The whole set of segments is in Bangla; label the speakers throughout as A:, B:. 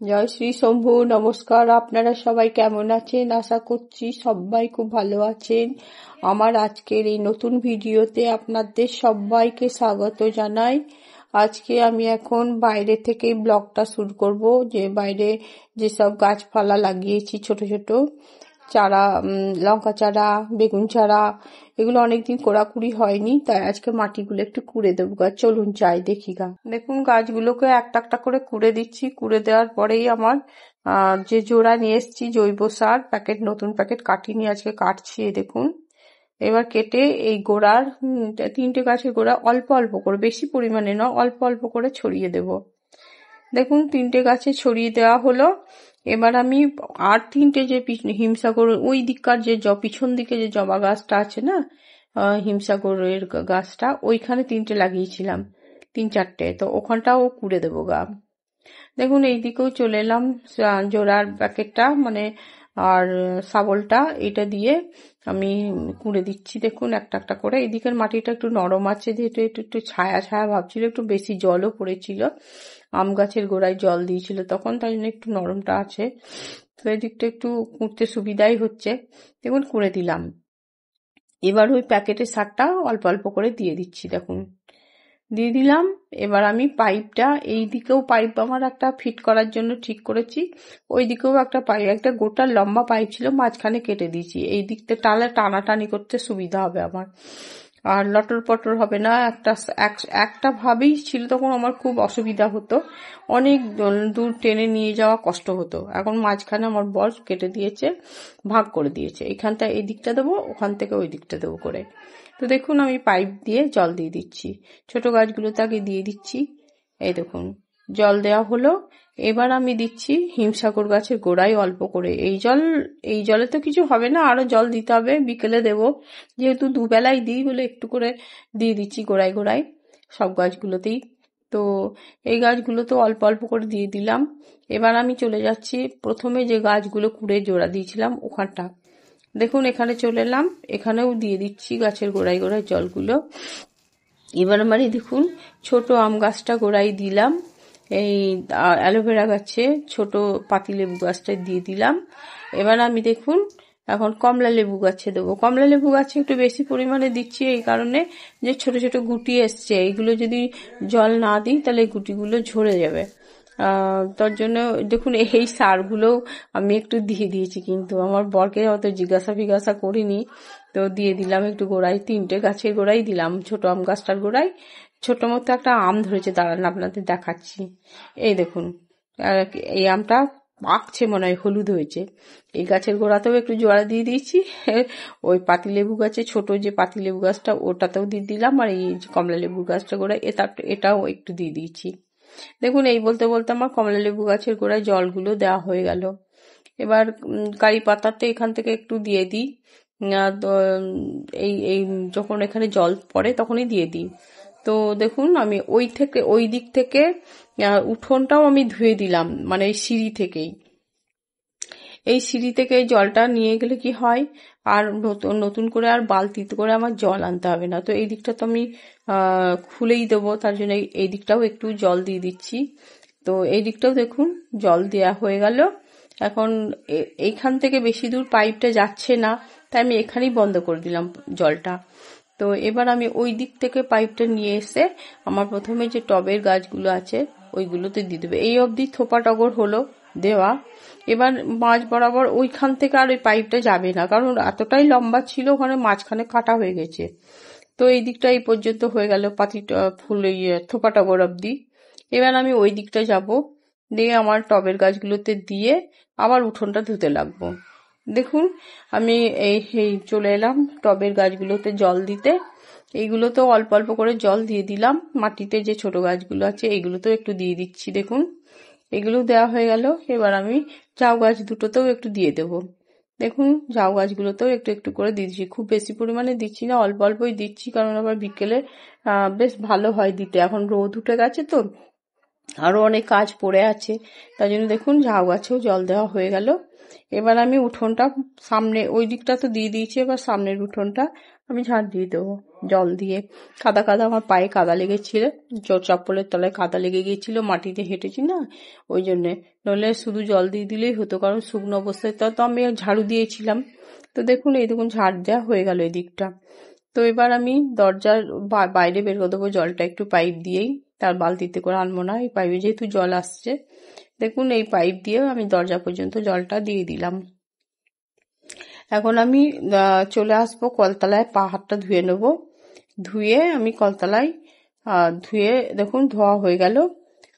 A: জয় শ্রী শম্ভু। নমস্কার। আপনারা সবাই কেমন আছেন? আশা করছি সবাই খুব ভালো আছেন। আমার আজকের এই নতুন ভিডিওতে আপনাদের সবাইকে স্বাগত জানাই। আজকে আমি এখন বাইরে থেকে ব্লগটা শুরু করব, যে বাইরে যেসব গাছপালা লাগিয়েছি ছোট ছোট চারা, লঙ্কা চারা, বেগুন চারা, এগুলো অনেকদিন কোড়াকুড়ি হয়নি, তাই আজকে মাটিগুলো একটু কুড়ে দেবো। গাছ চলুন যাই দেখি গা। দেখুন গাছগুলোকে একটা একটা করে কুড়ে দিচ্ছি। কুড়ে দেওয়ার পরেই আমার যে জোড়া নিয়ে এসেছি জৈব সার প্যাকেট, নতুন প্যাকেট কাটিনি, আজকে কাটছি। দেখুন এবার কেটে এই গোড়ার 3টে গাছের গোড়া অল্প অল্প করে, বেশি পরিমাণে না, অল্প অল্প করে ছড়িয়ে দেব। দেখুন 3টে গাছে ছড়িয়ে দেওয়া হলো। এবার আমি আর 3টে যে হিমসাগর ওই দিককার যে পিছন দিকে যে জবা গাছটা আছে না, হিমসাগরের গাছটা, ওইখানে 3টে লাগিয়েছিলাম, 3-4টে, তো ওখানটাও কুড়ে দেবো গা। দেখুন এই দিকেও চলে এলাম, জোড়ার প্যাকেটটা মানে আর শাবলটা এটা দিয়ে আমি কুড়ে দিচ্ছি। দেখুন একটা একটা করে। এদিকের মাটিটা একটু নরম আছে, যেহেতু একটু ছায়া ছায়া ভাবছিল, একটু বেশি জলও পড়েছিল, আম গাছের গোড়ায় জল দিয়েছিল তখন, তাই জন্য একটু নরমটা আছে। তো এদিকটা একটু কুড়তে সুবিধাই হচ্ছে। দেখুন কুড়ে দিলাম। এবার ওই প্যাকেটের সারটা অল্প অল্প করে দিয়ে দিচ্ছি। দেখুন দিয়ে দিলাম। এবার আমি পাইপটা, এই দিকেও পাইপ আমার একটা ফিট করার জন্য ঠিক করেছি, ওই দিকেও একটা পাইপ, একটা গোটা লম্বা পাইপ ছিল, মাঝখানে কেটে দিয়েছি। এই দিকতে টানাটানি করতে সুবিধা হবে আমার, আর লটর পটর হবে না। একটা ভাবেই ছিল, তখন আমার খুব অসুবিধা হতো, অনেক দূর টেনে নিয়ে যাওয়া কষ্ট হতো। এখন মাঝখানে আমার বর কেটে দিয়েছে, ভাগ করে দিয়েছে, এখানটা এই দিকটা দেবো, ওখান থেকে ওই দিকটা দেবো করে। তো দেখুন আমি পাইপ দিয়ে জল দিয়ে দিচ্ছি, ছোট গাছগুলোতে আগে দিয়ে দিচ্ছি। এই দেখুন জল দেওয়া হলো। এবার আমি দিচ্ছি হিমসাগর গাছের গোড়ায় অল্প করে। এই জলে তো কিছু হবে না, আরো জল দিতে হবে, বিকেলে দেব, যেহেতু দুবেলাই দিই বলে একটু করে দিয়ে দিচ্ছি গোড়ায় গোড়ায় সব গাছগুলোতেই। তো এই গাছগুলো তো অল্প অল্প করে দিয়ে দিলাম। এবার আমি চলে যাচ্ছি প্রথমে যে গাছগুলো কুড়ে জোড়া দিয়েছিলাম ওখানটা। দেখুন এখানে চলে এলাম, এখানেও দিয়ে দিচ্ছি গাছের গোড়ায় গোড়ায় জলগুলো। এবার আমার দেখুন ছোট আম গাছটা গোড়ায় দিলাম, এই অ্যালোভেরা গাছে ছোট পাতিলেবু গাছটা দিয়ে দিলাম। এবার আমি দেখুন এখন কমলা লেবু গাছে দেবো। কমলা লেবু গাছে একটু বেশি পরিমাণে দিচ্ছি এই কারণে যে ছোট ছোট গুটি এসছে, এইগুলো যদি জল না দিই তাহলে গুটিগুলো ঝরে যাবে। তার জন্য দেখুন এই সারগুলো আমি একটু দিয়ে দিয়েছি, কিন্তু আমার বরকে অত জিজ্ঞাসা করিনি, তো দিয়ে দিলাম একটু গোড়ায়, 3টে গাছের গোড়ায় দিলাম। ছোট আম গাছটার গোড়ায় ছোট মতো একটা আম ধরেছে, দাঁড়ান আপনাদের দেখাচ্ছি। এই দেখুন এই আমটা পাকছে, মনে হয় হলুদ হয়েছে। এই গাছের গোড়াতেও একটু জোড়া দিয়ে দিয়েছি, ওই পাতিলেবু গাছে ছোট যে পাতিলেবু গাছটা ওটাতেও দিয়ে দিলাম, আর এই কমলা লেবু গাছটা গোড়ায় এটাও একটু দিয়ে দিয়েছি। দেখুন এই বলতে বলতে আমার কমলা লেবু গাছের গোড়ায় জলগুলো দেওয়া হয়ে গেল। এবার কারি পাতাতে এখান থেকে একটু দিয়ে দিই, এই যখন এখানে জল পড়ে তখনই দিয়ে দিই। তো দেখুন আমি ওই দিক থেকে উঠোনটাও আমি ধুয়ে দিলাম, মানে এই সিঁড়ি থেকেই। এই সিঁড়ি থেকে জলটা নিয়ে গেলে কি হয়, আর নতুন করে আর বালতিতে করে আমার জল আনতে হবে না। তো এই দিকটা তো আমি খুলেই দেবো, তার জন্য এই দিকটাও একটু জল দিয়ে দিচ্ছি। তো এই দিকটাও দেখুন জল দেওয়া হয়ে গেল। এখন এইখান থেকে বেশি দূর পাইপটা যাচ্ছে না, তাই আমি এখানেই বন্ধ করে দিলাম জলটা। তো এবার আমি ওই দিক থেকে পাইপটা নিয়ে এসে আমার প্রথমে যে টবের গাছগুলো আছে ওইগুলোতে দিয়ে দেবে। এই অবধি থোপা টগর হলো দেওয়া। এবার মাঝ বরাবর ওইখান থেকে আর ওই পাইপটা যাবে না, কারণ এতটাই লম্বা ছিল, ওখানে মাঝখানে কাটা হয়ে গেছে। তো এই দিকটা এই পর্যন্ত হয়ে গেল, ফুল থোপা টগর অবধি। এবার আমি ওই দিকটা যাব, দিয়ে আমার টবের গাছগুলোতে দিয়ে আবার উঠোনটা ধুতে লাগবো। দেখুন আমি এই চলে এলাম টবের গাছগুলোতে জল দিতে। এইগুলোতেও অল্প অল্প করে জল দিয়ে দিলাম। মাটিতে যে ছোট গাছগুলো আছে এইগুলোতেও একটু দিয়ে দিচ্ছি। দেখুন এগুলো দেওয়া হয়ে গেল। এবার আমি ঝাউ গাছ দুটোতেও একটু দিয়ে দেব। দেখুন ঝাউ গাছগুলোতেও একটু একটু করে দিয়ে দিচ্ছি, খুব বেশি পরিমাণে দিচ্ছি না, অল্প অল্পই দিচ্ছি, কারণ আবার বিকেলে বেশ ভালো হয় দিতে। এখন রোদ উঠে গেছে তো আরো অনেক কাজ পড়ে আছে, তাই জন্য দেখুন ঝাউ গাছেও জল দেওয়া হয়ে গেল। এবার আমি উঠোনটা সামনে ওই দিকটা তো দিয়ে দিয়েছি, এবার সামনের উঠোনটা আমি ঝাড় দিয়ে দেবো জল দিয়ে। কাদা কাদা আমার পায়ে কাদা লেগেছিল, চপ্পলের তলায় কাদা লেগে গিয়েছিল, মাটিতে হেঁটেছি না ওই জন্যে। নইলে শুধু জল দিয়ে দিলেই হতো, কারণ শুকনো অবস্থায় তো আমি ঝাড়ু দিয়েছিলাম। তো দেখুন এই দেখুন ঝাড় দেওয়া হয়ে গেল এই দিকটা। তো এবার আমি দরজার বাইরে বের করে দেবো জলটা একটু পাইপ দিয়েই, তার বালতিতে করে আনবো না, এই পাইপে যেহেতু জল আসছে। দেখুন এই পাইপ দিয়ে আমি দরজা পর্যন্ত জলটা দিয়ে দিলাম। এখন আমি চলে আসবো কলতলায়, পা হাতটা ধুয়ে নেবো। ধুয়ে আমি কলতলায় ধুয়ে দেখুন ধোয়া হয়ে গেল।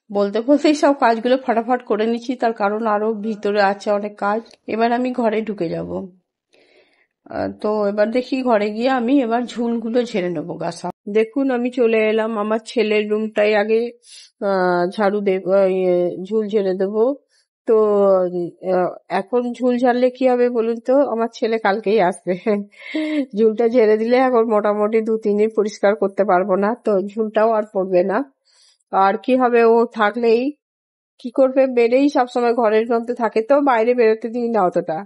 A: বলতে বলতেই সব কাজগুলো ফাটাফাট করে নিচ্ছি, তার কারণ আরো ভিতরে আছে অনেক কাজ। এবার আমি ঘরে ঢুকে যাব। তো এবার দেখি ঘরে গিয়ে আমি এবার ঝুলগুলো ঝেড়ে নেবো গাছা। দেখুন আমি চলে এলাম আমার ছেলের রুমটাই আগে ঝাড়ু দেব, ঝুল ঝেড়ে দেবো। তো এখন ঝুল ঝাড়লে কি হবে বলুন তো, আমার ছেলে কালকেই আসবে। ঝুলটা ঝেড়ে দিলে এখন মোটামুটি 2-3 দিন পরিষ্কার করতে পারবো না, তো ঝুলটাও আর পড়বে না। আর কি হবে, ও থাকলেই কি করবে, বেডেই সবসময় ঘরের মধ্যে থাকে, তো বাইরে বেরোতে দিই না অতটা।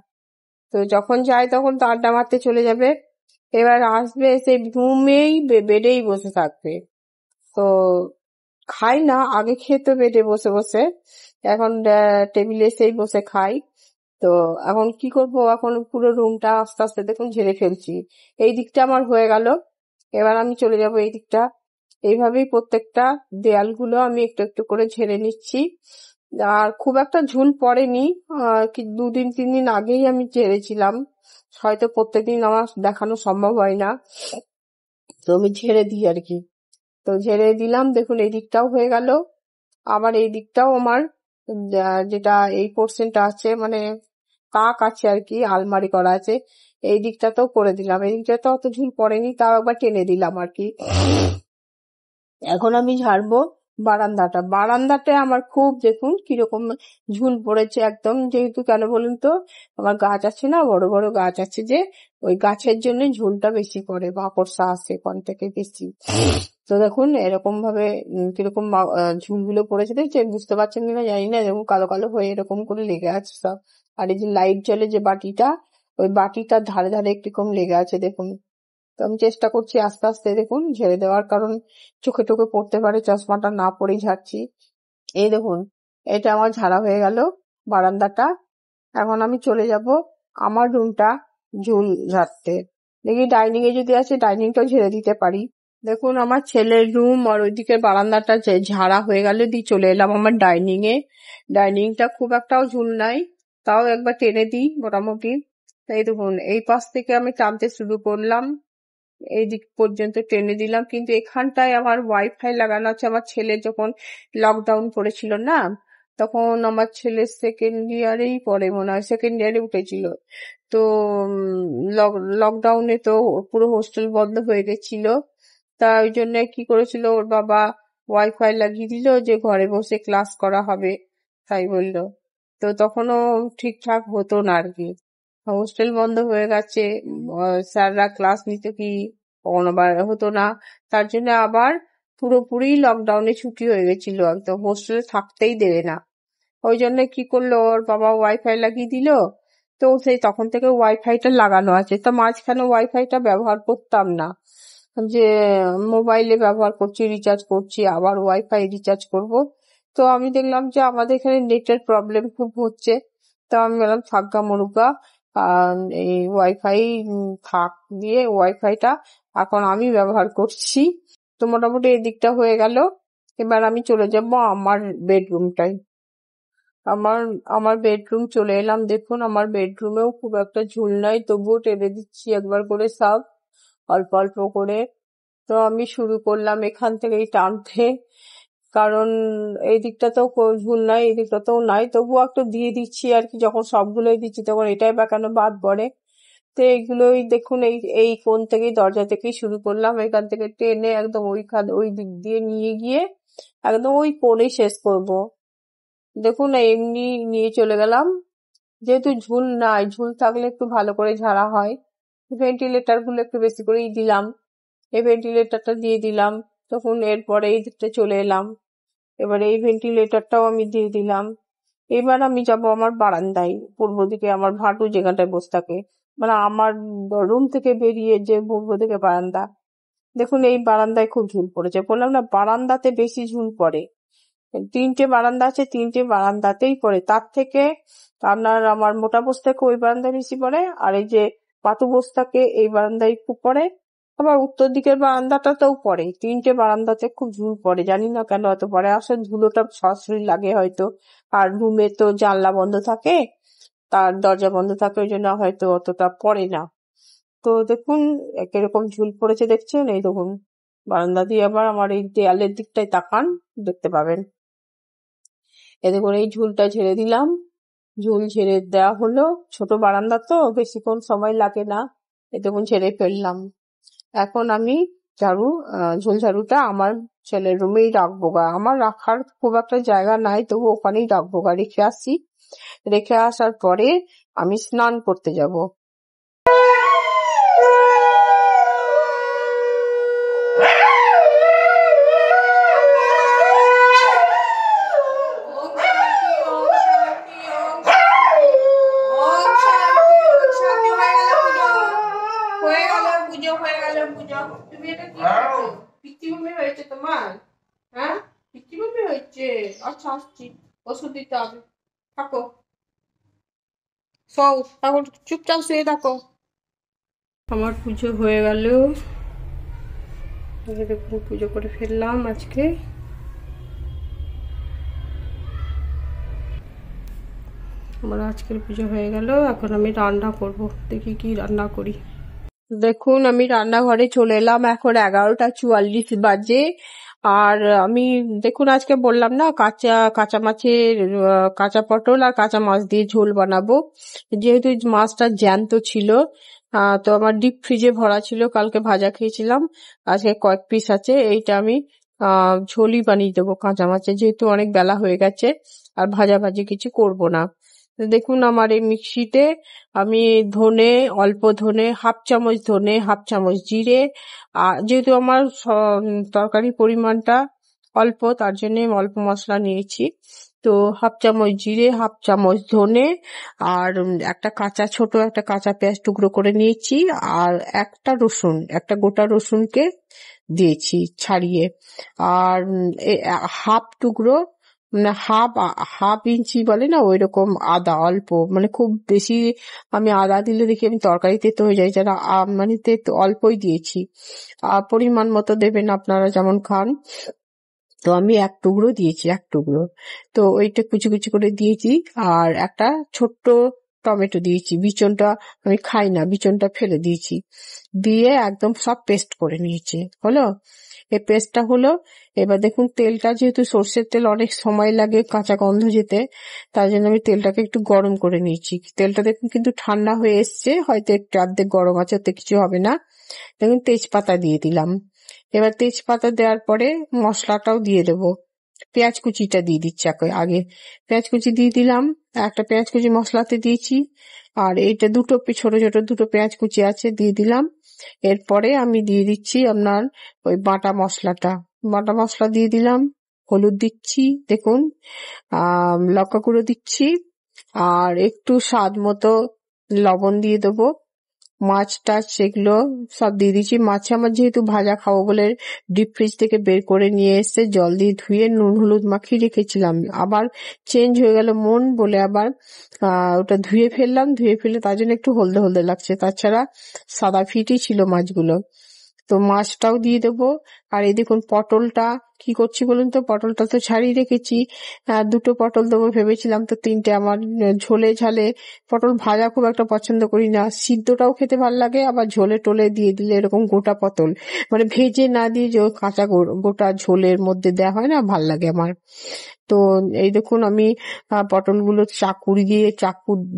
A: তো যখন যায় তখন তো আড্ডা মারতে চলে যাবে, এবার আসবে এসে রুমেই বেডেই বসে থাকবে। তো খাই না, আগে খেত বেডে বসে বসে, এখন টেবিলে এসেই বসে খাই। তো এখন কি করব, এখন পুরো রুমটা আস্তে আস্তে দেখুন ঝেড়ে ফেলছি। এই দিকটা আমার হয়ে গেল, এবার আমি চলে যাব এই দিকটা। এইভাবেই প্রত্যেকটা দেয়ালগুলো আমি একটু একটু করে ঝেড়ে নিচ্ছি। আর খুব একটা ঝুল পড়েনি, 2-3 দিন আগেই আমি ঝেড়েছিলাম, হয়তো প্রত্যেকদিন আমার দেখানো সম্ভব হয় না, তো আমি ঝেড়ে দিই আর কি। তো ঝেড়ে দিলাম, দেখুন এই দিকটাও হয়ে গেল। আবার এই দিকটাও আমার যেটা এই পোর্শনটা আছে, মানে তাক আছে আর কি, আলমারি করা আছে, এই দিকটাতেও করে দিলাম। এই দিকটা তো অত ঝুল পড়েনি, তাও একবার টেনে দিলাম আর কি। এখন আমি ঝাড়বো বারান্দাতে আমার খুব দেখুন কিরকম ঝুল পড়েছে একদম। যেহেতু কেন বলুন তো, আমার গাছ আছে না, বড় বড় গাছ আছে, যে ওই গাছের জন্য ঝুলটা বেশি পড়ে, মাকড়সা আসে কোন থেকে বেশি। তো দেখুন এরকম ভাবে কিরকম ঝুলগুলো পড়েছে, দেখছেন? বুঝতে পারছেন কিনা জানি না, এরকম কালো কালো হয়ে এরকম করে লেগে আছে সব। আর এই যে লাইট জ্বলে যে বাটিটা, ওই বাটিটার ধারে ধারে একরকম লেগে আছে দেখুন। তো আমি চেষ্টা করছি আস্তে আস্তে দেখুন ঝেড়ে দেওয়ার, কারণ চোখে টোকে পড়তে পারে, চশমাটা না পরেই ঝাড়ছি। এই দেখুন এটা আমার ঝাড়া হয়ে গেল বারান্দাটা। এখন আমি চলে যাব আমার রুমটা ঝুল ঝাড়তে। দেখি ডাইনিং এ যদি আছে ডাইনিংটাও ঝেড়ে দিতে পারি। দেখুন আমার ছেলের রুম আর ওইদিকে বারান্দাটা ঝাড়া হয়ে গেল, দিয়ে চলে এলাম আমার ডাইনিং এ। ডাইনিংটা খুব একটাও ঝুল নাই, তাও একবার টেনে দিই মোটামুটি। তাই দেখুন এই পাশ থেকে আমি টানতে শুরু করলাম, এই দিক পর্যন্ত টেনে দিলাম। কিন্তু এখানটায় আমার ওয়াইফাই লাগানো আছে, আমার ছেলে যখন লকডাউন পড়েছিল না, তখন আমার ছেলে সেকেন্ড ইয়ারেই পড়ে, মনে হয় সেকেন্ড ইয়ারে উঠেছিল। তো লকডাউনে তো পুরো হোস্টেল বন্ধ হয়ে গেছিল, তা ওই জন্য কি করেছিল, ওর বাবা ওয়াইফাই লাগিয়ে দিল যে ঘরে বসে ক্লাস করা হবে, তাই বললো। তো তখনও ঠিকঠাক হতো না আর কি, হোস্টেল বন্ধ হয়ে গেছে, স্যাররা ক্লাস নিতে কি কোনোবার হতো না, তার জন্য আবার পুরোপুরি লকডাউনে ছুটি হয়ে গেছিল, একদম হোস্টেলে থাকতেই দেবে না। ওই জন্য কি করলো, ওর বাবা ওয়াইফাই লাগিয়ে দিল। তো সেই তখন থেকে ওয়াইফাইটা লাগানো আছে। তো মাঝখানে ওয়াইফাইটা ব্যবহার করতাম না, যে মোবাইলে ব্যবহার করছি, রিচার্জ করছি, আবার ওয়াইফাই রিচার্জ করব। তো আমি দেখলাম যে আমাদের এখানে নেটের প্রবলেম খুব হচ্ছে, তো আমি বললাম থাকা মরুকা, এই ওয়াইফাই থাক, দিয়ে ওয়াইফাইটা এখন আমি ব্যবহার করছি। তো মোটামুটি এই দিকটা হয়ে গেল। এবার আমি চলে যাব আমার বেডরুমটাই। আমার আমার বেডরুম চলে এলাম। দেখুন আমার বেডরুমেও খুব একটা ঝুল নাই, তবুও টেনে দিচ্ছি একবার করে সব, অল্প অল্প করে। তো আমি শুরু করলাম এখান থেকেই টানতে, কারণ এই দিকটাতেও ঝুল নাই, এই দিকটাতেও নাই, তবুও একটু দিয়ে দিচ্ছি আর কি। যখন সবগুলোই দিচ্ছি তখন এটাই বা কেন বাদ পড়ে। তো এইগুলোই দেখুন এই এই কোণ থেকেই, দরজা থেকেই শুরু করলাম, এখান থেকে টেনে একদম ওই দিক দিয়ে নিয়ে গিয়ে একদম ওই কোণেই শেষ করব। দেখুন এমনি নিয়ে চলে গেলাম। যেহেতু ঝুল নাই, ঝুল থাকলে একটু ভালো করে ঝাড়া হয়। ভেন্টিলেটর গুলো একটু বেশি করেই দিলাম, এই ভেন্টিলেটরটা দিয়ে দিলাম। তখন এরপরে এই দিকটা চলে এলাম, এবার এই ভেন্টিলেটরটাও আমি দিয়ে দিলাম। এবার আমি যাব আমার বারান্দায়, পূর্ব দিকে আমার ভাটু যেখানটায় বসে থাকে, মানে আমার রুম থেকে বেরিয়ে যে পূর্ব দিকে বারান্দা, দেখুন এই বারান্দায় খুব ঝুল পড়েছে। বললাম না বারান্দাতে বেশি ঝুল পড়ে, 3টে বারান্দা আছে, 3টে বারান্দাতেই পড়ে। তার থেকে আপনার আমার মোটা বস্তাকে ওই বারান্দায় বেশি পড়ে, আর এই যে পাতু বস্তাকে এই বারান্দায় খুব পড়ে, আবার উত্তর দিকের বারান্দাটাতেও পড়ে। 3টে বারান্দাতে খুব ঝুল পড়ে, জানি না কেন এত পড়ে। আসলে ধুলোটা সরাসরি লাগে হয়তো, আর রুমে তো জানলা বন্ধ থাকে, তার দরজা বন্ধ থাকে, ওই জন্য হয়তো অতটা পড়ে না। তো দেখুন কিরকম ঝুল পড়েছে দেখছেন, এই দেখুন বারান্দা দিয়ে আবার আমার এই দেয়ালের দিকটায় তাকান, দেখতে পাবেন। এতে করে এই ঝুলটা ঝেড়ে দিলাম, ঝুল ঝেড়ে দেওয়া হলো। ছোট বারান্দা তো বেশিক্ষণ সময় লাগে না, দেখুন ঝেড়ে ফেললাম। এখন আমি ঝুল ঝাড়ুটা আমার ছেলের রুমেই রাখবো গা, আমার রাখার খুব একটা জায়গা নাই, তবু ওখানেই রাখবো গা, রেখে আসি। রেখে আসার পরে আমি স্নান করতে যাব। তুমি এটা কি করছো? পিচ্চিবমি হয়েছে তোমার? হ্যাঁ, পিচ্চিবমি হয়েছে। আচ্ছা আসছি, ওষুধ দিতে হবে, থাকো। সব এখন চুপচাপ শুয়ে থাকো। আমার পুজো হয়ে গেল, দেখুন পুজো করে ফেললাম আজকে। আমার আজকের পুজো হয়ে গেল, এখন আমি রান্না করব, দেখি কি রান্না করি। দেখুন আমি রান্নাঘরে চলে এলাম, এখন 11টা 44 বাজে। আর আমি দেখুন আজকে বললাম না কাঁচা মাছের কাঁচা পটল আর কাঁচা মাছ দিয়ে ঝোল বানাবো। যেহেতু মাছটা জ্যান্ত ছিল, তো আমার ডিপ ফ্রিজে ভরা ছিল, কালকে ভাজা খেয়েছিলাম, আজকে কয়েক পিস আছে। এইটা আমি ঝোলই বানিয়ে দেবো কাঁচা মাছের, যেহেতু অনেক বেলা হয়ে গেছে, আর ভাজাভাজি কিছু করব না। দেখুন আমার এই মিক্সিতে আমি অল্প ধনে, হাফ চামচ ধনে, হাফ চামচ জিরে, আর যেহেতু আমার তরকারি পরিমাণটা অল্প, তার জন্য অল্প মশলা নিয়েছি। তো হাফ চামচ জিরে, হাফ চামচ ধনে, আর ছোট একটা কাঁচা পেঁয়াজ টুকরো করে নিয়েছি, আর একটা গোটা রসুনকে দিয়েছি ছাড়িয়ে, আর হাফ টুকরো মানে হাফ ইঞ্চি বলে না ওইরকম আদা, অল্প, মানে খুব বেশি আমি আদা দিলে দেখি আমি তরকারি তেতো হয়ে যায়, যারা মানে তেতো অল্পই দিয়েছি। পরিমাণ মতো দেবেন আপনারা যেমন খান। তো আমি এক টুকরো দিয়েছি, এক টুকরো। তো ওইটা কুচি কুচি করে দিয়েছি, আর একটা ছোট্ট টমেটো দিয়েছি, বিচনটা আমি খাই না, বিচনটা ফেলে দিয়েছি, দিয়ে একদম সব পেস্ট করে নিয়েছি। হলো, এই পেস্টটা হলো। এবার দেখুন তেলটা, যেহেতু সর্ষের তেল অনেক সময় লাগে কাঁচা গন্ধ যেতে, তার জন্য আমি তেলটাকে একটু গরম করে নিয়েছি। তেলটা দেখুন কিন্তু ঠান্ডা হয়ে এসছে, হয়তো একটু অর্ধেক গরম আছে, ওতে কিছু হবে না। দেখুন তেজপাতা দিয়ে দিলাম। এবার তেজপাতা দেওয়ার পরে মশলাটাও দিয়ে দেবো। পেঁয়াজ কুচিটা দিয়ে দিচ্ছি আগে, পেঁয়াজ কুচি দিয়ে দিলাম, একটা পেঁয়াজ কুচি মশলাতে দিয়েছি, আর এইটা ছোট ছোট দুটো পেঁয়াজ কুচি আছে দিয়ে দিলাম। এরপরে আমি দিয়ে দিচ্ছি আপনার ওই বাটা মশলা দিয়ে দিলাম, হলুদ দিচ্ছি, দেখুন লঙ্কা গুঁড়ো দিচ্ছি, আর একটু স্বাদ মতো লবণ দিয়ে দেবো। মাছ টাছ সেগুলো সব দিয়ে দিচ্ছি। মাছে আমার যেহেতু ভাজা খাবো বলে ডিপ ফ্রিজ থেকে বের করে নিয়ে এসে জল দিয়ে ধুয়ে নুন হলুদ মাখিয়ে রেখেছিলাম, আবার চেঞ্জ হয়ে গেল মন বলে আবার ওটা ধুয়ে ফেললে তার জন্য একটু হলদে হলদে লাগছে, তাছাড়া সাদা ফিটই ছিল মাছগুলো। তো মাছটাও দিয়ে দেবো। আর এই দেখুন পটলটা কি করছি বলুন তো, পটলটা তো ছাড়িয়ে রেখেছি, দুটো পটল দেবো ভেবেছিলাম, তো 3টে। আমার ঝোলে ঝালে পটল ভাজা খুব একটা পছন্দ করি না, সিদ্ধটাও খেতে ভাল লাগে, আবার ঝোলে টোলে দিয়ে দিলে এরকম গোটা পটল, মানে ভেজে না দিয়ে যে কাঁচা গোটা ঝোলের মধ্যে দেওয়া হয় না, ভাল লাগে আমার। তো এই দেখুন আমি পটলগুলো চাকুর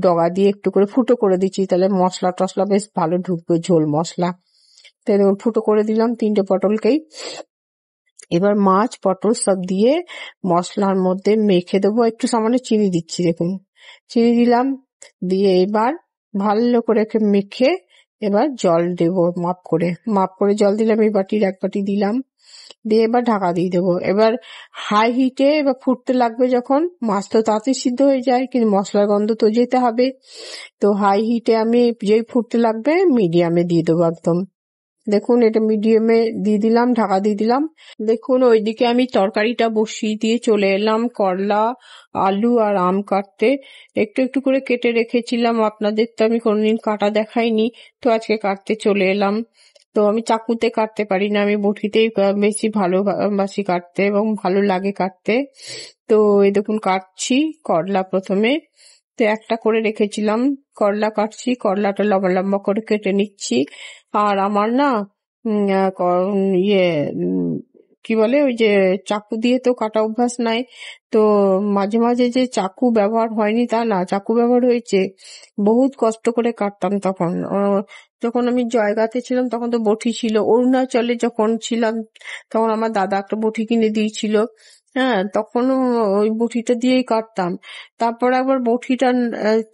A: ডগা দিয়ে একটু করে ফুটো করে দিচ্ছি, তাহলে মশলা টশলা বেশ ভালো ঢুকবে, ঝোল মশলা। তাই দেখুন ফুটো করে দিলাম 3টে পটলকেই। এবার মাছ পটল সব দিয়ে মশলার মধ্যে মেখে দেবো, একটু সামান্য চিনি দিচ্ছি, দেখুন চিনি দিলাম, দিয়ে এবার ভালো করে মেখে এবার জল দেবো মাপ করে জল দিলাম, এই বাটির 1 বাটি দিলাম। দিয়ে এবার ঢাকা দিয়ে দেবো। এবার হাই হিটে এবার ফুটতে লাগবে যখন, মাছ তো তাড়াতাড়ি সিদ্ধ হয়ে যায় কিন্তু মশলার গন্ধ তো যেতে হবে। তো হাই হিটে আমি যেই ফুটতে লাগবে মিডিয়ামে দিয়ে দেবো একদম। দেখুন এটা মিডিয়ামে দিয়ে দিলাম, ঢাকা দিয়ে দিলাম। দেখুন ওইদিকে আমি তরকারিটা বসিয়ে দিয়ে চলে এলাম করলা, আলু আর আম কাটতে। একটু একটু করে কেটে রেখেছিলাম, আপনাদের তো আমি কোনোদিন কাটা দেখাইনি, তো আজকে কাটতে চলে এলাম। তো আমি চাকুতে কাটতে পারি না, আমি বটিতেই বেশি ভালোবাসি কাটতে এবং ভালো লাগে কাটতে। তো এই দেখুন কাটছি করলা প্রথমে। তো একটা করে রেখেছিলাম, করলা কাটছি, করলাটা লম্বা লম্বা করে কেটে নিচ্ছি। আর আমার না ইয়ে কি বলে ওই যে চাকু দিয়ে তো কাটা অভ্যাস নাই। তো মাঝে মাঝে যে চাকু ব্যবহার হয়নি তা না, চাকু ব্যবহার হয়েছে। বহুত কষ্ট করে কাটতাম তখন। যখন আমি জয়গাতে ছিলাম তখন তো বটি ছিল, অরুণাচলে যখন ছিলাম তখন আমার দাদা একটা বটি কিনে দিয়েছিল। হ্যাঁ, তখনও ওই বটিটা দিয়েই কাটতাম। তারপর একবার বটিটা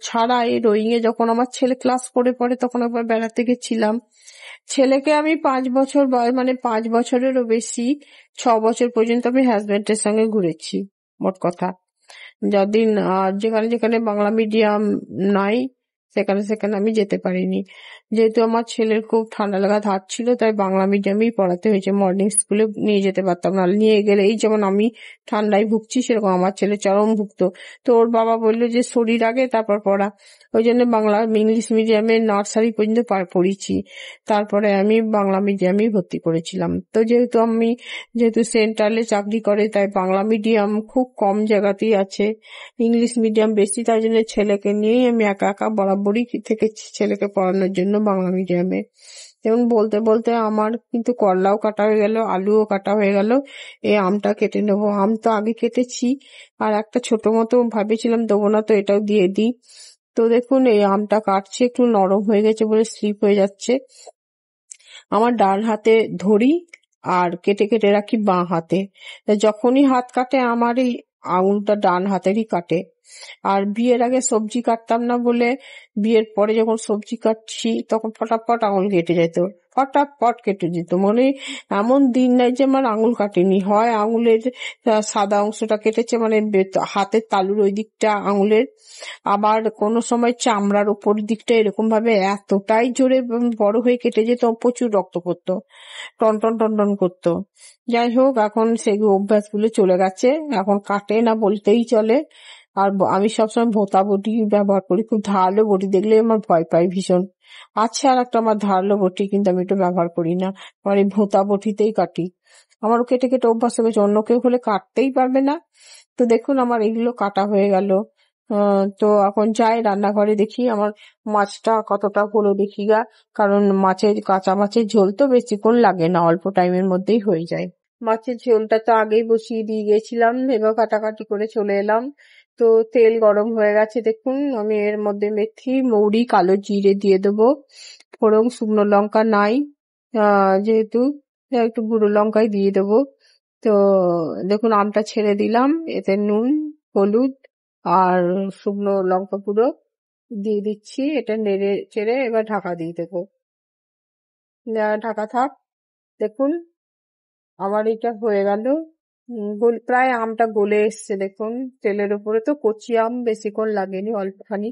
A: ছাড়াই রোয়িং এ যখন আমার ছেলে ক্লাস 4 পড়ে তখন একবার বেড়াতে গেছিলাম। ছেলেকে আমি 5 বছর মানে 5 বছরেরও বেশি, 6 বছর পর্যন্ত আমি হাজবেন্ডের সঙ্গে ঘুরেছি মোট কথা। যতদিন যেখানে যেখানে বাংলা মিডিয়াম নাই সেখানে সেখানে আমি যেতে পারিনি। যেহেতু আমার ছেলের খুব ঠান্ডা লাগা ধাত ছিল তাই বাংলা মিডিয়ামেই পড়াতে হয়েছে, মর্নিং স্কুলে নিয়ে যেতে পারতাম না। নিয়ে গেলে এই যেমন আমি ঠান্ডায় ভুগছি সেরকম আমার ছেলে চরম ভুগতো। তো ওর বাবা বললো যে শরীর আগে তারপর পড়া, ওই জন্য বাংলা ইংলিশ মিডিয়ামে নার্সারি পর্যন্ত পড়েছি। তারপরে আমি বাংলা মিডিয়ামেই ভর্তি করেছিলাম। তো যেহেতু সেন্ট্রালে চাকরি করে তাই বাংলা মিডিয়াম খুব কম জায়গাতেই আছে, ইংলিশ মিডিয়াম বেশি, তাই জন্য ছেলেকে নিয়েই আমি একা একা বরাবরই থেকেছি ছেলেকে পড়ানোর জন্য বাংলা মিডিয়ামে। যেমন বলতে বলতে আমার কিন্তু করলাও কাটা হয়ে গেল, আলুও কাটা হয়ে গেল। এই আমটা কেটে নেবো, আম তো আগে কেটেছি, আর একটা ছোট মতো ভেবেছিলাম দেবো না, তো এটাও দিয়ে দিই। তো দেখুন এই আমটা কাটছি, একটু নরম হয়ে গেছে বলে স্লিপ হয়ে যাচ্ছে। আমার ডান হাতে ধরি আর কেটে কেটে রাখি বাঁ হাতে। যখনই হাত কাটে আমার এই আঙুলটা ডান হাতেরই কাটে। আর বিয়ের আগে সবজি কাটতাম না বলে বিয়ের পরে যখন সবজি কাটছি তখন ফটাফট আঙুল কেটে যেত, ফটাফট কেটে যেত। মানে এমন দিন নাই যে আমার আঙুল কাটেনি, হয় আঙুলের সাদা অংশটা কেটেছে মানে হাতের তালুর ওই দিকটা আঙুলের, আবার কোনো সময় চামড়ার উপর দিকটা এরকম ভাবে এতটাই জোরে বড় হয়ে কেটে যেত, প্রচুর রক্ত পড়তো, টন টন টন টন করতো। যাই হোক এখন সেগুলো অভ্যাসগুলো চলে গেছে, এখন কাটে না বলতেই চলে। আর আমি সবসময় ভোঁতা বটি ব্যবহার করি, খুব ধারালো বটি দেখলে আমার ভয় পাই ভীষণ। আছে আর একটা আমার ধারালো বটি, কিন্তু আমি এটা ব্যবহার করি না, আমার এই ভোঁতা বটিতেই কাটি। আমারও কেটে কেটে অভ্যাস হয়ে গেছে, অন্য কেউ হলে কাটতেই পারবে না। তো দেখুন আমার এগুলো কাটা হয়ে গেল। তো এখন যাই রান্নাঘরে দেখি আমার মাছটা কতটা হলো দেখি গা, কারণ কাঁচা মাছের ঝোল তো বেশিক্ষণ লাগে না, অল্প টাইমের মধ্যেই হয়ে যায়। মাছের ঝোলটা তো আগেই বসিয়ে দিয়ে গেছিলাম, এবার কাটাকাটি করে চলে এলাম। তো তেল গরম হয়ে গেছে, দেখুন আমি এর মধ্যে মেথি, মৌরি, কালো জিরে দিয়ে দেবো। ফোড়ন, শুকনো লঙ্কা নাই যেহেতু, একটু গুঁড়ো লঙ্কাই দিয়ে দেবো। তো দেখুন আমটা ছেড়ে দিলাম, এতে নুন, হলুদ আর শুকনো লঙ্কা গুঁড়ো দিয়ে দিচ্ছি। এটা নেড়ে চেড়ে এবার ঢাকা দিয়ে দেবো, ঢাকা থাক। দেখুন আমার এটা হয়ে গেল, প্রায় আমটা গলে এসছে দেখুন তেলের উপরে। তো কচি আম বেশিক্ষণ লাগেনি, অল্পখানি।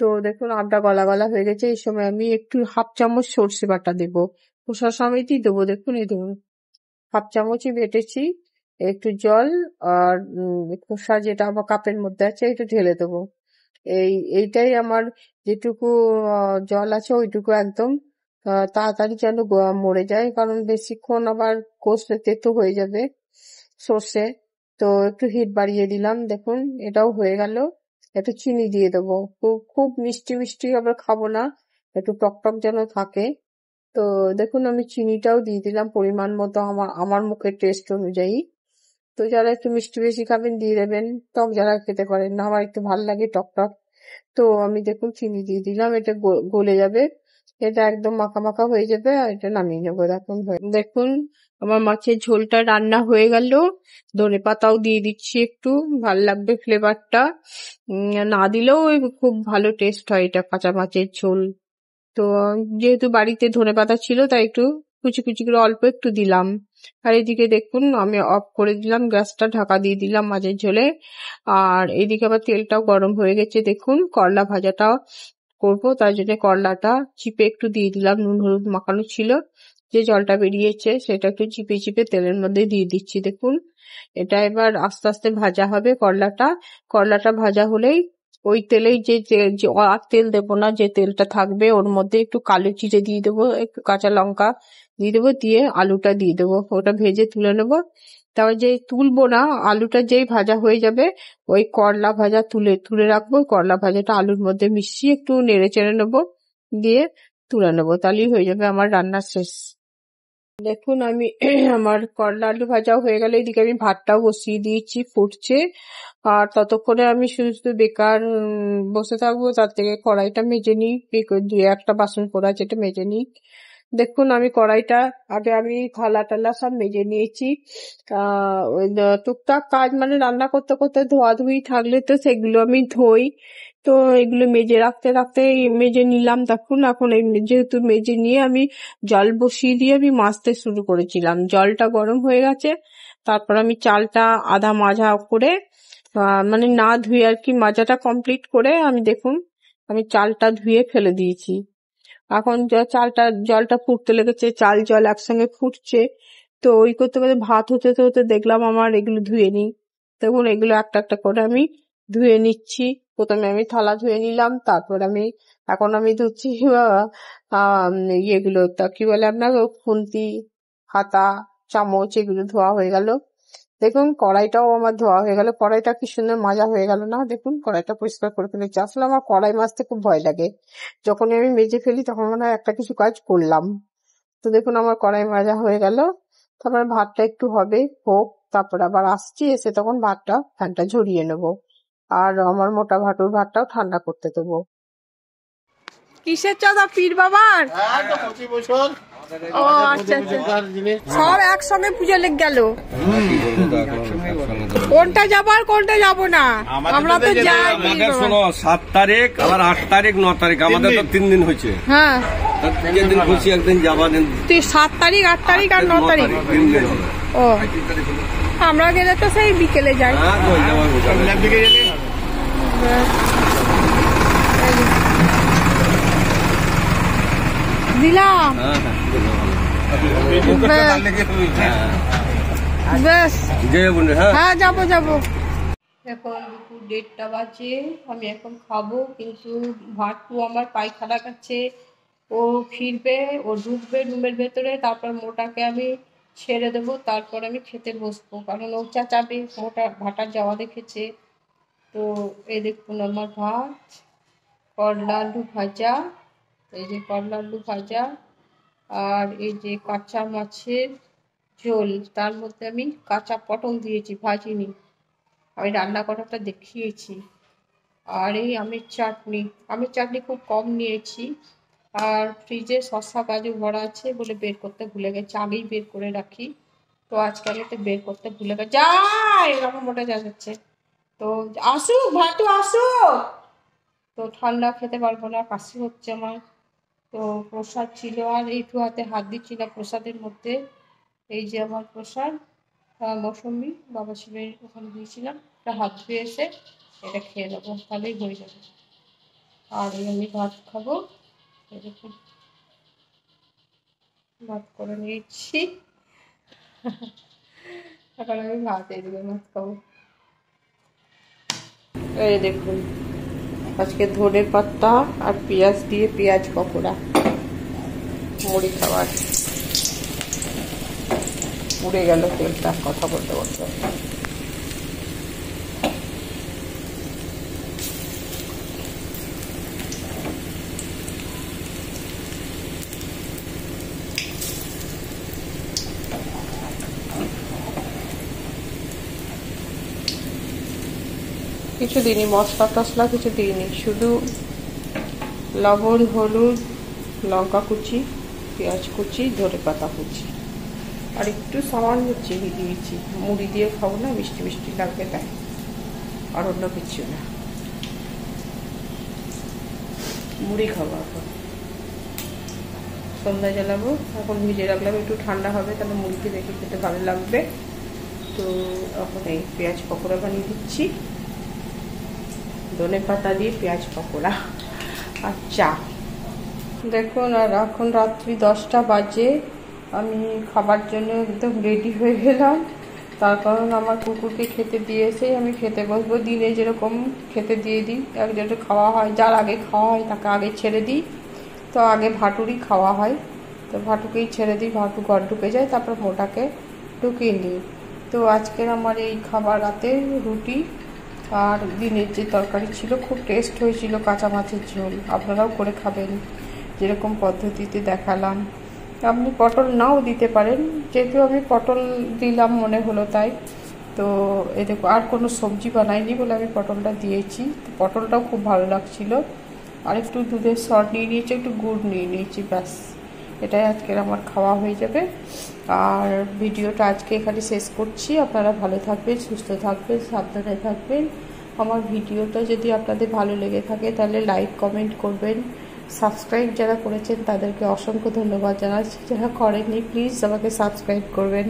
A: তো দেখুন আমটা গলা গলা হয়ে গেছে, এই সময় আমি একটু হাফ চামচ সর্ষে বাটা দেবো, খোসা সমেতই দেবো। দেখুন এই দেখুন হাফ চামচই বেটেছি, একটু জল আর খোসা যেটা আমার কাপের মধ্যে আছে একটু ঢেলে দেবো। এইটাই আমার যেটুকু জল আছে ওইটুকু একদম তাড়াতাড়ি যেন মরে যায়, কারণ বেশিক্ষণ আবার কষলে তেতো হয়ে যাবে সর্ষে। তো একটু হিট বাড়িয়ে দিলাম, দেখুন এটাও হয়ে গেল। একটু চিনি দিয়ে দেবো, খুব খুব মিষ্টি মিষ্টি আবার খাবো না, একটু টক টক যেন থাকে। তো দেখুন আমি চিনিটাও দিয়ে দিলাম পরিমাণ মতো, আমার মুখের টেস্ট অনুযায়ী। তো যারা একটু মিষ্টি বেশি খাবেন দিয়ে দেবেন, টক যারা খেতে পারেন না, আমার একটু ভালো লাগে টক টক। তো আমি দেখুন চিনি দিয়ে দিলাম, এটা গলে যাবে, এটা একদম মাখা মাখা হয়ে যাবে, আর এটা নামিয়ে নেবো। দেখুন আমার মাছের ঝোলটা রান্না হয়ে গেল, ধনেপাতাও দিয়ে দিচ্ছি একটু, ভাল লাগবে ফ্লেভারটা। না দিলেও খুব ভালো টেস্ট হয় এটা কাঁচা মাছের ঝোল। তো যেহেতু বাড়িতে ধনেপাতা ছিল তাই একটু কুচি কুচি করে অল্প একটু দিলাম। আর এদিকে দেখুন আমি অফ করে দিলাম গ্যাসটা, ঢাকা দিয়ে দিলাম মাছের ঝোলে। আর এদিকে আবার তেলটাও গরম হয়ে গেছে। দেখুন করলা ভাজাটা করবো, তার জন্য করলাটা চিপে একটু দিয়ে দিলাম, নুন হলুদ মাখানো ছিল, যে জলটা বেরিয়েছে সেটা একটু চিপে চিপে তেলের মধ্যে দিয়ে দিচ্ছি। দেখুন এটা এবার আস্তে আস্তে ভাজা হবে করলাটা ভাজা হলেই ওই তেলেই যে আর তেল দেবো না, যে তেলটা থাকবে ওর মধ্যে একটু কালো জিরে দিয়ে দেবো, একটু কাঁচা লঙ্কা দিয়ে দেবো, দিয়ে আলুটা দিয়ে দেবো, ওটা ভেজে তুলে নেবো। তারপর যে তুলবো না, আলুটা যেই ভাজা হয়ে যাবে ওই করলা ভাজা তুলে রাখবো, করলা ভাজাটা আলুর মধ্যে মিশিয়ে একটু নেড়ে চেড়ে নেবো, দিয়ে তুলে নেবো, তাহলেই হয়ে যাবে আমার রান্না শেষ। দেখুন আমি আমার করলা আলু ভাজাও হয়ে গেল, এদিকে আমি ভাতটাও বসিয়ে দিয়েছি, ফুটছে। আর ততক্ষণে আমি শুধু শুধু বেকার বসে থাকবো, তার থেকে কড়াইটা মেজে নিই, দুই একটা বাসন পড়া আছে এটা মেজে নিই। দেখুন আমি কড়াইটা আগে আমি থালা টালা সব মেজে নিয়েছি। টুকটাক কাজ মানে রান্না করতে করতে ধোয়াধুয়ি থাকলে তো সেগুলো আমি ধুই, তো এগুলো মেজে রাখতে রাখতে মেজে নিলাম। দেখুন এখন যেহেতু মেজে নিয়ে আমি জল বসিয়ে দিয়ে আমি মাজতে শুরু করেছিলাম, জলটা গরম হয়ে গেছে। তারপর আমি চালটা আধা মাজা করে মানে না ধুয়ে আর কি মাজাটা কমপ্লিট করে আমি দেখুন আমি চালটা ধুয়ে ফেলে দিয়েছি। এখন জলটা ফুটতে লেগেছে, চাল জল একসঙ্গে ফুটছে, তো ওই করতে করতে ভাত হতে হতে দেখলাম আমার এগুলো ধুয়ে নিই। দেখুন এগুলো একটা একটা করে আমি ধুয়ে নিচ্ছি। প্রথমে আমি থালা ধুয়ে নিলাম, তারপর এখন আমি ধুচ্ছি ইয়েগুলো, তা কি বলে আপনার খুন্তি, হাতা, চামচ, এগুলো ধোয়া হয়ে গেল। দেখুন কড়াইটাও আমার ধোয়া হয়ে গেল, কড়াইটা কি সুন্দর মাজা হয়ে গেল না? দেখুন কড়াইটা পরিষ্কার করে ফেলেছি। আসলে আমার কড়াই মাজতে খুব ভয় লাগে, যখনই আমি মেজে ফেলি তখন মনে হয় একটা কিছু কাজ করলাম। তো দেখুন আমার কড়াই মাজা হয়ে গেল। তারপরে ভাতটা একটু হোক, তারপর আবার আসছি, এসে তখন ফ্যানটা ঝরিয়ে নেবো, আর আমার মোটা ভাটুর ভাতটাও ঠান্ডা করতে দেবো। কিসের চাঁদা? পীর বাবার? ও আচ্ছা আচ্ছা, সব একসঙ্গে পুজো লেগে গেল। কোনটা যাবো আর কোনটা যাবো না, আমরা তো যাই।
B: শোনো 7 তারিখ আবার 8 তারিখ 9 তারিখ আমাদের তো 3 দিন হয়েছে।
A: হ্যাঁ
B: দিন খুশি একদিন যাবা দিন,
A: তুই 7 তারিখ 8 তারিখ আর 9 তারিখ। ও আমরা গেলে তো সেই বিকেলে যাই। দিলাম বেশ, হ্যাঁ যাবো। এখন দুপুর 1:30 বাজে, আমি এখন খাবো, কিন্তু ভাটু আমার পায়খানা কাছে, ও ফিরবে, ও ঢুকবে রুমের ভেতরে, তারপর মোটাকে আমি ছেড়ে দেবো, তারপর আমি খেতে বসবো, কারণ ও চাচাবে ভাটার যাওয়া দেখেছে। তো এই দেখুন আমার ভাত, করলা আলু ভাজা, এই যে করলা আলু ভাজা, আর এই যে কাঁচা মাছের ঝোল, তার মধ্যে আমি কাঁচা পটল দিয়েছি, ভাজিনি, আমি রান্না করাটা দেখিয়েছি। আর এই আমের চাটনি খুব কম নিয়েছি, আর ফ্রিজে শসা কাজু ভরা আছে বলে বের করতে ভুলে গেছি, আগেই বের করে রাখি, তো আজকে আমি তো বের করতে ভুলে গেছি। যাই এরকম মোটা যাচ্ছে, তো আসুক ভাটু আসুক, তো ঠান্ডা খেতে পারবো না, কাশি হচ্ছে আমার। তো প্রসাদ ছিল, আর একটু হাতে হাত দিচ্ছি না প্রসাদের মধ্যে, এই যে আমার প্রসাদ মৌসুমি বাবা শিবের ওখানে দিয়েছিলাম, এটা হাত ধুয়ে এসে এটা খেয়ে নেবো, তাহলেই হয়ে যাবে। আর আমি ভাত খাবো, এরকম ভাত করে নিয়েছি। এখন আমি ভাত খাবো। এই দেখুন আজকে ধনে পাতা আর পেঁয়াজ দিয়ে পেঁয়াজ পকোড়া, মুড়ি খাবার। পুড়ে গেল তেলটা কথা বলতে বলতে। কিছু দিইনি, মশলা টসলা কিছু দিইনি, শুধু লবণ, হলুদ, লঙ্কা কুচি, পেঁয়াজ কুচি, ধনে পাতা কুচি, আর একটু সামান্য চিনি দিয়েছি। মুড়ি দিয়ে খাবো না, মিষ্টি মিষ্টি লাগবে তাই, আর অন্য কিছু না, মুড়ি খাবো এখন। সন্ধ্যা জ্বালাবো। এখন ভিজে রাখলাম, একটু ঠান্ডা হবে, তাহলে মুড়িতে রেখে খেতে ভালো লাগবে। তো এখন এই পেঁয়াজ পকোড়া বানিয়ে দিচ্ছি, ধনে পাতা দিয়ে পেঁয়াজ পকোড়া আর চা। দেখুন, আর এখন রাত্রি 10টা বাজে, আমি খাবার জন্য একদম রেডি হয়ে গেলাম। তার কারণ আমার কুকুরকে খেতে দিয়ে এসেই আমি খেতে বসবো। দিনে যেরকম খেতে দিয়ে দিই, একজনে খাওয়া হয়, যার আগে খাওয়া হয় তাকে আগে ছেড়ে দিই। তো আগে ভাটুরই খাওয়া হয়, তো ভাটুকেই ছেড়ে দিই, ভাটু ঘর ঢুকে যায়, তারপর মোটাকে ঢুকিয়ে নিই। তো আজকের আমার এই খাবার রাতে রুটি আর দিনের যে তরকারি ছিল, খুব টেস্ট হয়েছিল, কাঁচা মাছের ঝোল। আপনারাও করে খাবেন যেরকম পদ্ধতিতে দেখালাম। আপনি পটল নাও দিতে পারেন, যেহেতু আমি পটল দিলাম মনে হলো তাই। তো এতে আর কোনো সবজি বানাইনি বলে আমি পটলটা দিয়েছি। তো পটলটাও খুব ভালো লাগছিল। আর একটু দুধের সর নিয়ে নিয়েছি, একটু গুড় নিয়ে নিয়েছি, ব্যাস এটাই আজকের আমার খাওয়া হয়ে যাবে। আর ভিডিওটা আজকে এখানে শেষ করছি। আপনারা ভালো থাকবেন, সুস্থ থাকবেন, সাবধানে থাকবেন। আমার ভিডিওটা যদি আপনাদের ভালো লেগে থাকে তাহলে লাইক কমেন্ট করবেন। সাবস্ক্রাইব যারা করেছেন তাদেরকে অসংখ্য ধন্যবাদ জানাচ্ছি, যারা করেননি প্লিজ আমাকে সাবস্ক্রাইব করবেন।